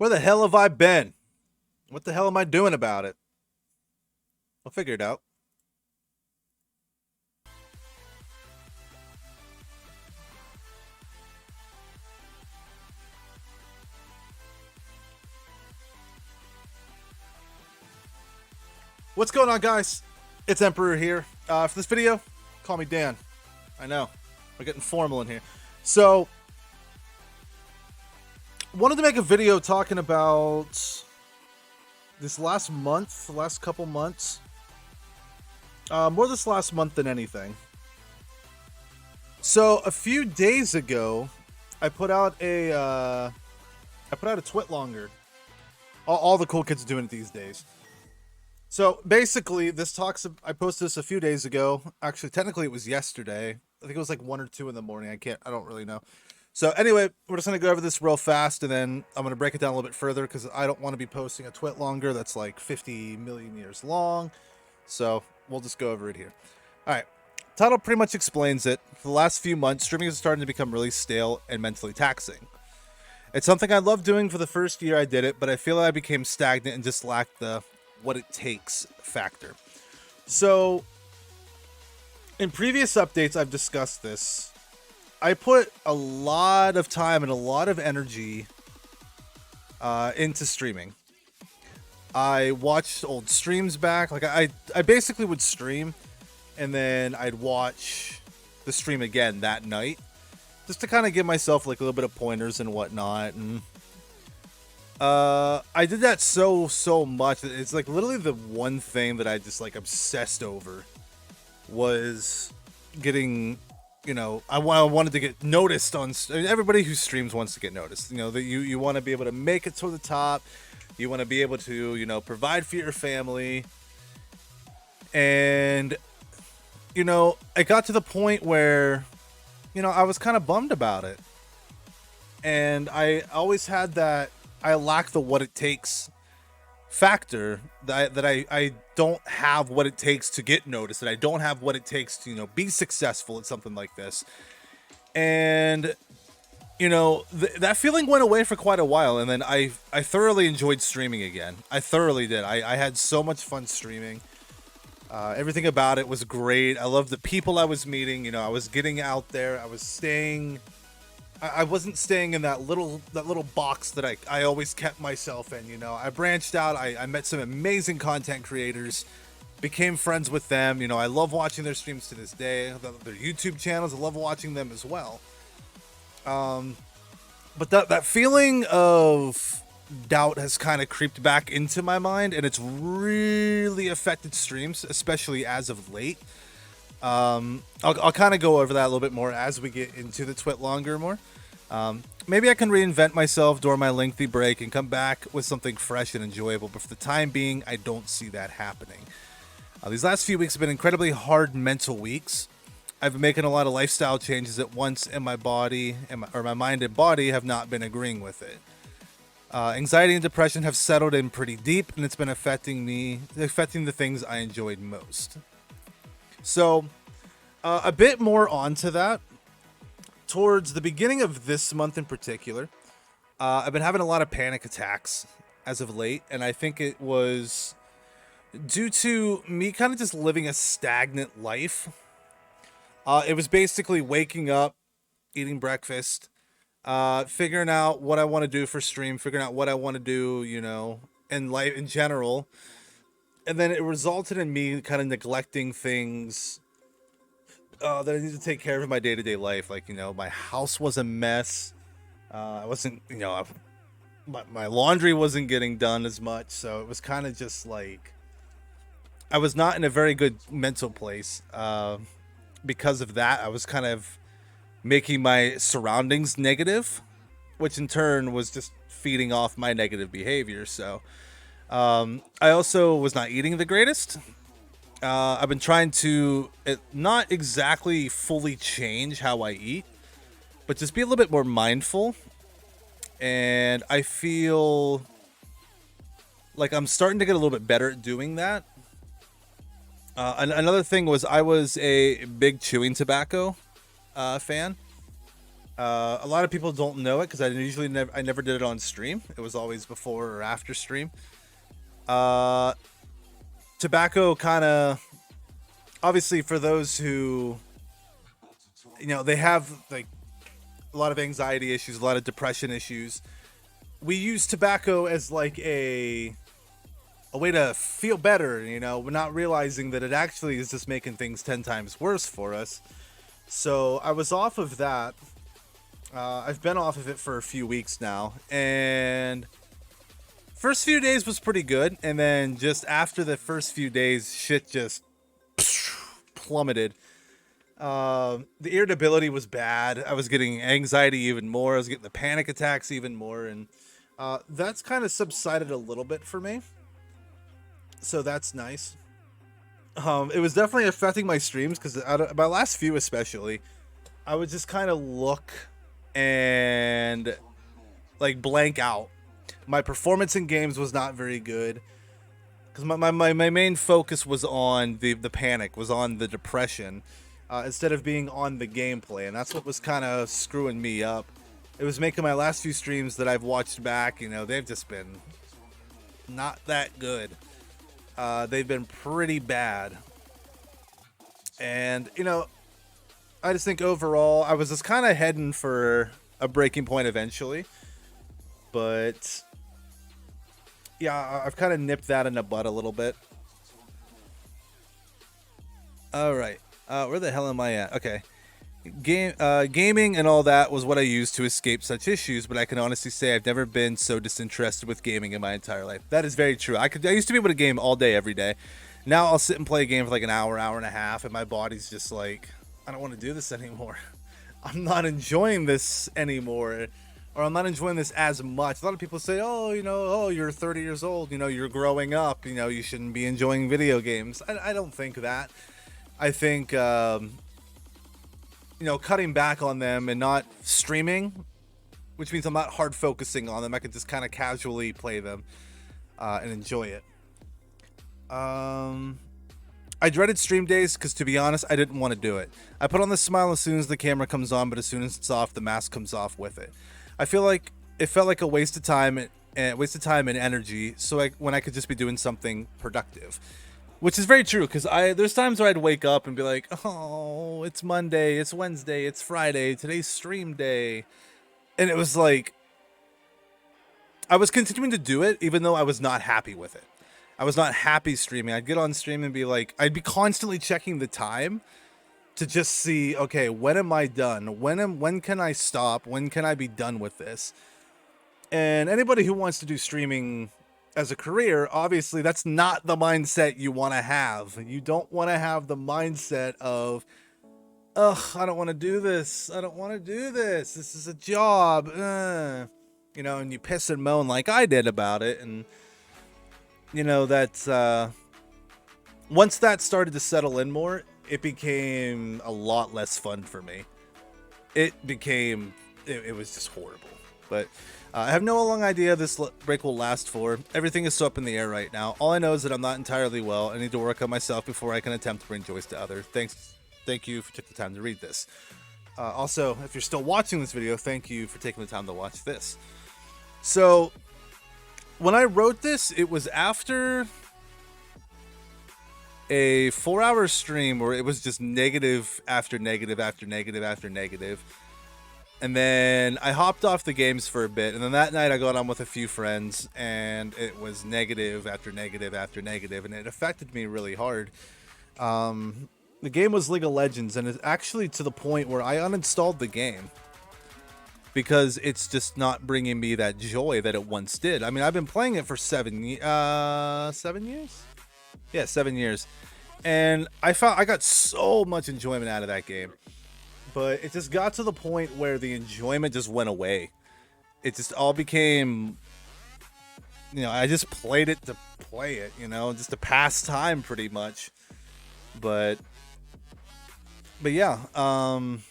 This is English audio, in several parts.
Where the hell have I been? What the hell am I doing about it? I'll figure it out. What's going on, guys? It's Emperor here. For this video, call me Dan. I know. We're getting formal in here. So, wanted to make a video talking about this last month, the last couple months. More this last month than anything. So, a few days ago, I put out a twit longer. All the cool kids are doing it these days. So basically, I posted this a few days ago. Actually, technically, it was yesterday. I think it was like 1 or 2 in the morning. I don't really know. So anyway, we're just gonna go over this real fast, and then I'm gonna break it down a little bit further because I don't want to be posting a twit longer that's like 50 million years long. So we'll just go over it here. All right. Title pretty much explains it. For the last few months, streaming is starting to become really stale and mentally taxing. It's something I loved doing for the first year I did it, but I feel like I became stagnant and just lacked the what it takes factor. So, in previous updates, I've discussed this. I put a lot of time and a lot of energy into streaming. I watched old streams back. Like I basically would stream, and then I'd watch the stream again that night, just to kind of give myself like a little bit of pointers and whatnot. And I did that so much. It's like literally the one thing that I just like obsessed over was getting, I wanted to get noticed on. I mean, everybody who streams wants to get noticed. That you want to be able to make it to the top. You want to be able to, provide for your family. And, it got to the point where, I was kind of bummed about it. And I always had that I lack the what it takes factor, that I don't have what it takes to get noticed, that I don't have what it takes to, be successful at something like this. And, that feeling went away for quite a while. And then I thoroughly enjoyed streaming again. I thoroughly did. I had so much fun streaming. Everything about it was great. I loved the people I was meeting. I was getting out there. I wasn't staying in that little box that I always kept myself in. I branched out. I met some amazing content creators, became friends with them. I love watching their streams to this day. Their YouTube channels, I love watching them as well. But that feeling of doubt has kind of creeped back into my mind, and it's really affected streams, especially as of late. I'll kind of go over that a little bit more as we get into the twit longer more. Maybe I can reinvent myself during my lengthy break and come back with something fresh and enjoyable, but for the time being, I don't see that happening. These last few weeks have been incredibly hard mental weeks. I've been making a lot of lifestyle changes at once, and my body, my mind and body have not been agreeing with it. Anxiety and depression have settled in pretty deep, and it's been affecting the things I enjoyed most. So, a bit more onto that. Towards the beginning of this month in particular, I've been having a lot of panic attacks as of late, and I think it was due to me kind of just living a stagnant life. It was basically waking up, eating breakfast, figuring out what I want to do for stream, figuring out what I want to do, in life in general. And then it resulted in me kind of neglecting things that I need to take care of in my day-to-day life. Like, my house was a mess. I wasn't, my laundry wasn't getting done as much. So it was kind of just like, I was not in a very good mental place. Because of that, I was kind of making my surroundings negative, which in turn was just feeding off my negative behavior. So I also was not eating the greatest. I've been trying to not exactly fully change how I eat, but just be a little bit more mindful. And I feel like I'm starting to get a little bit better at doing that. Another thing was I was a big chewing tobacco fan. A lot of people don't know it because I never did it on stream. It was always before or after stream. Uh, Tobacco kind of, obviously, for those who, they have like a lot of anxiety issues, a lot of depression issues. We use tobacco as like a way to feel better, we're not realizing that it actually is just making things 10 times worse for us. So I was off of that. I've been off of it for a few weeks now, and first few days was pretty good, and then just after the first few days, shit just plummeted. The irritability was bad. I was getting anxiety even more. I was getting the panic attacks even more, and that's kind of subsided a little bit for me. So that's nice. It was definitely affecting my streams because my last few especially, I would just kind of look and like blank out. My performance in games was not very good because my main focus was on the panic, was on the depression, instead of being on the gameplay, and that's what was kind of screwing me up. It was making my last few streams that I've watched back, they've just been not that good. They've been pretty bad. And, I just think overall, I was just kind of heading for a breaking point eventually. But, yeah, I've kind of nipped that in the bud a little bit. Alright. Where the hell am I at? Okay. Gaming and all that was what I used to escape such issues, but I can honestly say I've never been so disinterested with gaming in my entire life. That is very true. I used to be able to game all day, every day. Now I'll sit and play a game for like an hour, hour and a half, and my body's just like, I don't want to do this anymore. I'm not enjoying this anymore, or I'm not enjoying this as much. A lot of people say, oh, you're 30 years old, you're growing up, you shouldn't be enjoying video games. I don't think that. I think, cutting back on them and not streaming, which means I'm not hard focusing on them. I can just kind of casually play them and enjoy it. I dreaded stream days because, to be honest, I didn't want to do it. I put on the smile as soon as the camera comes on, but as soon as it's off, the mask comes off with it. I feel like it felt like a waste of time and energy. So when I could just be doing something productive. Which is very true, because there's times where I'd wake up and be like, oh, it's Monday, it's Wednesday, it's Friday, today's stream day. And it was like, I was continuing to do it, even though I was not happy with it. I was not happy streaming. I'd get on stream and be like, I'd be constantly checking the time to just see, okay, when am I done? When can I stop? When can I be done with this? And anybody who wants to do streaming as a career, obviously that's not the mindset you want to have. You don't want to have the mindset of, ugh, I don't want to do this. I don't want to do this. This is a job. And you piss and moan like I did about it. And, that's, once that started to settle in more, it became a lot less fun for me. It was just horrible. But I have no long idea this break will last for. Everything is so up in the air right now. All I know is that I'm not entirely well. I need to work on myself before I can attempt to bring joy to others. Thank you for taking the time to read this. Also, if you're still watching this video, thank you for taking the time to watch this. So, when I wrote this, it was after a 4-hour stream where it was just negative after negative after negative after negative. And then I hopped off the games for a bit, and then that night I got on with a few friends, and it was negative after negative after negative, and it affected me really hard. The game was League of Legends, and it's actually to the point where I uninstalled the game because it's just not bringing me that joy that it once did. I mean, I've been playing it for 7 years? Yeah, 7 years. And I got so much enjoyment out of that game. But it just got to the point where the enjoyment just went away. It just all became, I just played it to play it, just to pass time pretty much. But yeah, I'm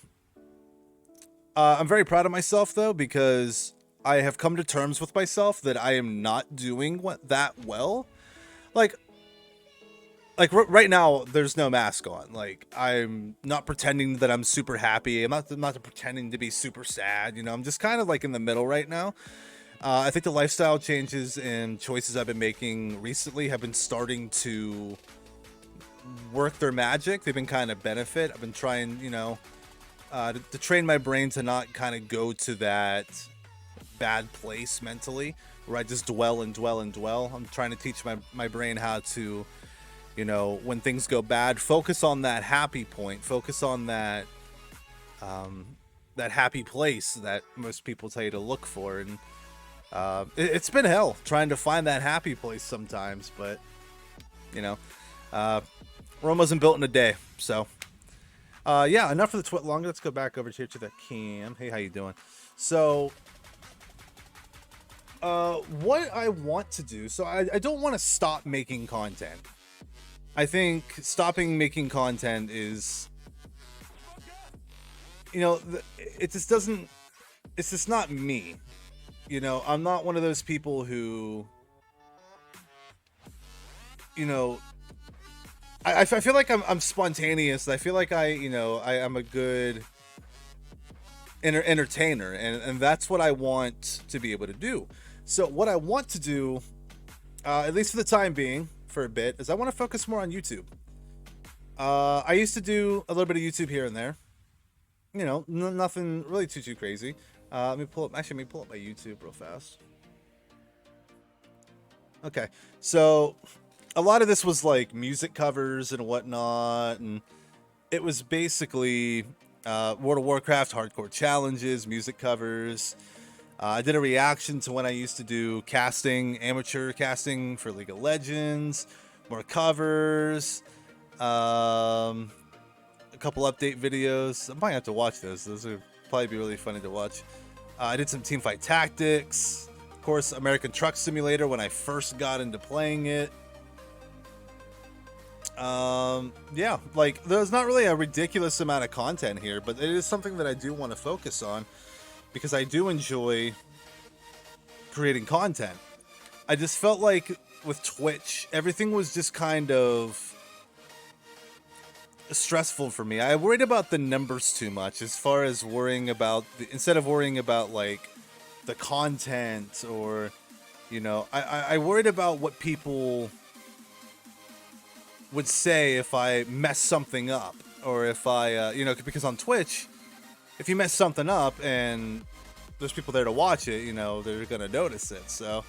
very proud of myself though, because I have come to terms with myself that I am not doing that well. Like, like right now there's no mask on. Like I'm not pretending that I'm super happy. I'm not pretending to be super sad. You know, I'm just kind of like in the middle right now. I think the lifestyle changes and choices I've been making recently have been starting to work their magic. They've been kind of benefit. I've been trying, to train my brain to not kind of go to that bad place mentally where I just dwell and dwell and dwell. I'm trying to teach my brain how to, when things go bad, focus on that happy point, focus on that happy place that most people tell you to look for. And it's been hell trying to find that happy place sometimes, but uh, Rome wasn't built in a day. So yeah, enough of the twit longer. Let's go back over here to the cam. Hey, how you doing? So what I want to do, so I don't want to stop making content. I think stopping making content is, it just doesn't, it's just not me. I'm not one of those people who, I feel like I'm spontaneous. I feel like I'm a good entertainer, and that's what I want to be able to do. So what I want to do, at least for the time being, for a bit, is I want to focus more on YouTube. I used to do a little bit of YouTube here and there. Nothing really too crazy. Let me pull up my YouTube real fast. Okay, so a lot of this was like music covers and whatnot, and it was basically World of Warcraft hardcore challenges, music covers. I did a reaction to when I used to do casting, amateur casting for League of Legends, more covers, a couple update videos. I might have to watch those. Those would probably be really funny to watch. I did some Teamfight Tactics, of course, American Truck Simulator when I first got into playing it. Yeah, like there's not really a ridiculous amount of content here, but it is something that I do want to focus on because I do enjoy creating content. I just felt like with Twitch, everything was just kind of stressful for me. I worried about the numbers too much, as far as worrying about instead of worrying about like the content or, I worried about what people would say if I mess something up, or if I, because on Twitch, if you mess something up and there's people there to watch it, they're gonna notice it. So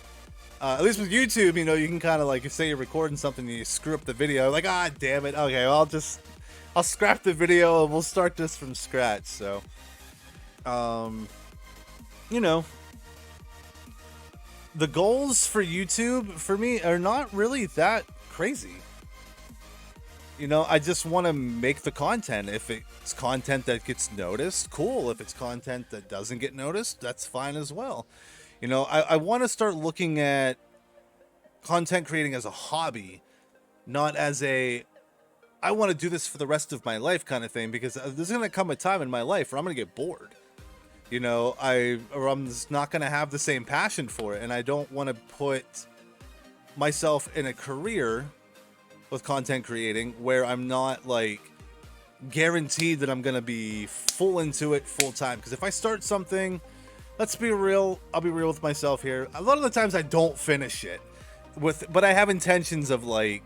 at least with YouTube, you can kind of like, say you're recording something and you screw up the video, like, damn it, okay, well, I'll scrap the video and we'll start this from scratch. So the goals for YouTube for me are not really that crazy. I just want to make the content. If it's content that gets noticed, cool. If it's content that doesn't get noticed, that's fine as well. I want to start looking at content creating as a hobby, not as I want to do this for the rest of my life kind of thing, because there's going to come a time in my life where I'm going to get bored. I'm just not going to have the same passion for it. And I don't want to put myself in a career with content creating where I'm not like guaranteed that I'm gonna be full into it full time. Because if I start something, let's be real, I'll be real with myself here, a lot of the times I don't finish it but I have intentions of like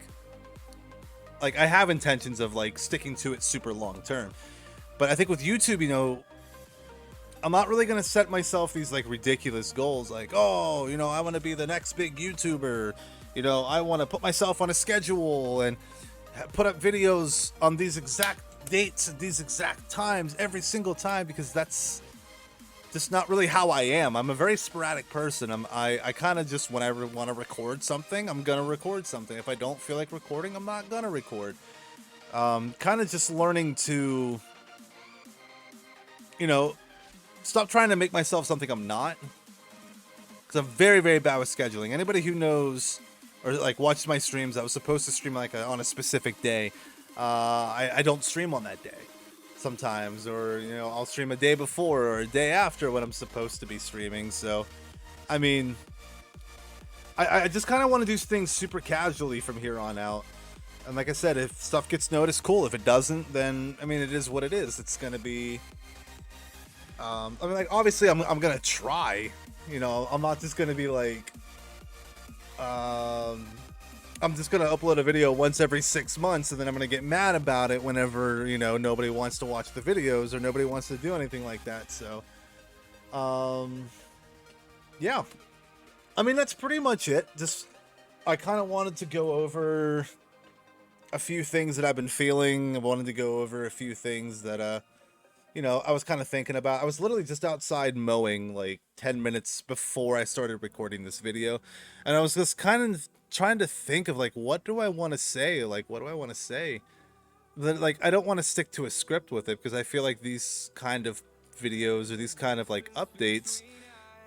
sticking to it super long term. But I think with YouTube, I'm not really gonna set myself these like ridiculous goals like, I want to be the next big YouTuber. I want to put myself on a schedule and put up videos on these exact dates at these exact times every single time, because that's just not really how I am. I'm a very sporadic person. I kind of just, when I want to record something, I'm going to record something. If I don't feel like recording, I'm not going to record. Kind of just learning to, stop trying to make myself something I'm not. Because I'm very, very bad with scheduling. Anybody who knows or like watched my streams, I was supposed to stream like on a specific day. I don't stream on that day sometimes, or I'll stream a day before or a day after when I'm supposed to be streaming. So I mean, I just kind of want to do things super casually from here on out. And like I said, if stuff gets noticed, cool. If it doesn't, then I mean, it is what it is. It's gonna be. I mean, like obviously, I'm gonna try. You know, I'm not just gonna be like. I'm just gonna upload a video once every 6 months, and then I'm gonna get mad about it whenever nobody wants to watch the videos or nobody wants to do anything like that. So, yeah. I mean, that's pretty much it. Just I kind of wanted to go over a few things that I've been feeling. I wanted to go over a few things that I was kind of thinking about. I was literally just outside mowing like 10 minutes before I started recording this video, and I was just kind of trying to think of like, what do I want to say? Like, what do I want to say? But like, I don't want to stick to a script with it, because I feel like these kind of videos or these kind of like updates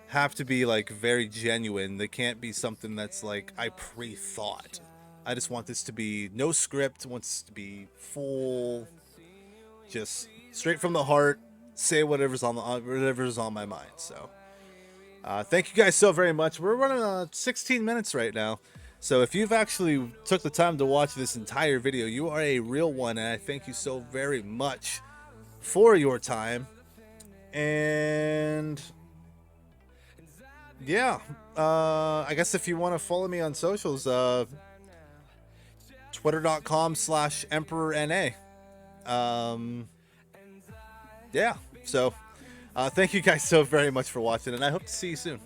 have to be like very genuine. They can't be something that's like I pre-thought. I just want this to be no script. I want this to be full, just straight from the heart. Say whatever's on my mind. So, thank you guys so very much. We're running 16 minutes right now. So if you've actually took the time to watch this entire video, you are a real one, and I thank you so very much for your time. And yeah, I guess if you want to follow me on socials, twitter.com/emperorna. Yeah, so thank you guys so very much for watching, and I hope to see you soon.